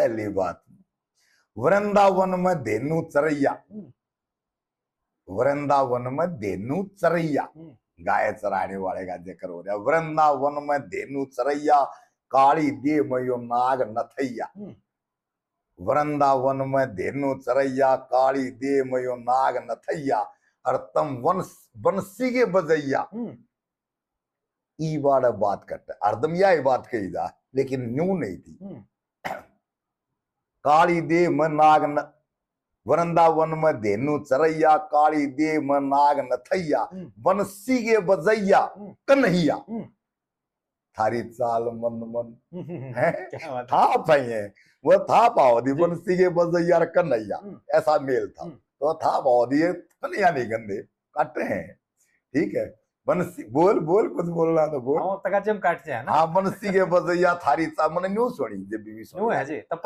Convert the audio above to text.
पहली बात, वृंदावन में धेनु चरैया, वृंदावन में धेनु चरैया, गाय चराने वाले का जिक्र हो रहा है। वृंदावन में धेनु चरैया, काली दे मयो नाग नथैया। वृंदावन में धेनु चरैया, काली दे मयो नाग नथैया, और तम बंसी के बजैया। ई बार बात करते अर्दम यह बात कही जा, लेकिन न्यू नहीं थी। काली दे में नाग न, वृंदावन में धेनु चरैया, काली दे में नाग नथैया, बंसी के बजैया कन्हैया। थारी चाल मन मन है, था पाइए वो था पाओदी, बंसी के बजैया कन्हैया, ऐसा मेल था। तो था पाओदी कन्हैया नहीं गंदे काटते हैं, ठीक है। बंसी बोल बोल कुछ बोलना तो बोल। तका जम काटते हैं ना। हाँ, बंसी के बजैया थारी चाल, मैंने न्यू सुनी जब भी सुनी है जी।